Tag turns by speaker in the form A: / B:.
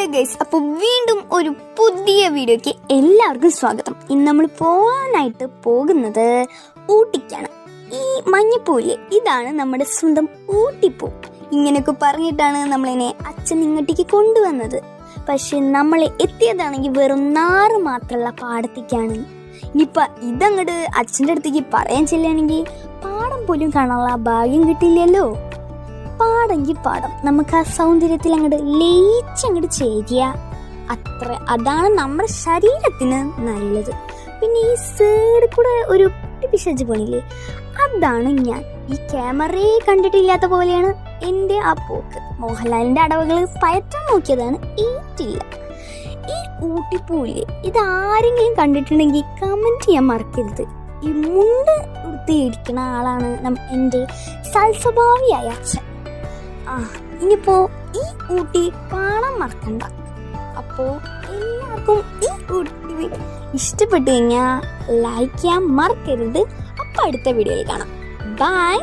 A: Hello guys, അപ്പോൾ വീണ്ടും ഒരു പുതിയ വീഡിയോയ്ക്ക് എല്ലാവർക്കും സ്വാഗതം. ഇന്ന് നമ്മൾ പോകാനായിട്ട് പോകുന്നത് ഊട്ടിക്കാണ്. ഈ മഞ്ഞപ്പൂല്ലേ, ഇതാണ് നമ്മുടെ സ്വന്തം ഊട്ടിപ്പൂ. ഇങ്ങനെയൊക്കെ പറഞ്ഞിട്ടാണ് നമ്മളിനെ അച്ഛൻ ഇങ്ങോട്ടേക്ക് കൊണ്ടുവന്നത്. പക്ഷെ നമ്മൾ എത്തിയതാണെങ്കിൽ വെറും 4 മാത്രമുള്ള പാടത്തേക്കാണ്. ഇനിയിപ്പോൾ ഇതങ്ങോട്ട് അച്ഛൻ്റെ അടുത്തേക്ക് പറയാൻ ചെല്ലുകയാണെങ്കിൽ പാടം പോലും കാണാനുള്ള ഭാഗ്യം കിട്ടില്ലല്ലോ. പാടെങ്കിൽ പാടം, നമുക്ക് ആ സൗന്ദര്യത്തിൽ അങ്ങോട്ട് ലയിച്ചങ്ങോട്ട് ചേരുക, അതാണ് നമ്മുടെ ശരീരത്തിന് നല്ലത്. പിന്നെ ഈ സൈഡിൽ കൂടെ ഒരു പിശാച് പണില്ലേ, അതാണ് ഞാൻ. ഈ ക്യാമറയെ കണ്ടിട്ടില്ലാത്ത പോലെയാണ് എൻ്റെ ആ പോക്ക്. മോഹൻലാലിൻ്റെ അടവുകൾ പയറ്റാൻ നോക്കിയതാണ്, ഏറ്റില്ല. ഈ ഊട്ടിപ്പൂവില്ലേ, ഇതാരെങ്കിലും കണ്ടിട്ടുണ്ടെങ്കിൽ കമൻറ്റ് ചെയ്യാൻ മറക്കരുത്. ഈ മുണ്ട് വൃത്തിയിരിക്കുന്ന ആളാണ് എൻ്റെ സൽസ്വഭാവിയായ അച്ഛൻ. ഇനിയിപ്പോൾ ഈ ഊട്ടി കാണാൻ മറക്കണ്ട. അപ്പോൾ എല്ലാവർക്കും ഈ ഊട്ടി ഇഷ്ടപ്പെട്ടു കഴിഞ്ഞാൽ ലൈക്ക് ചെയ്യാൻ മറക്കരുത്. അപ്പോൾ അടുത്ത വീഡിയോയിൽ കാണാം. ബൈ.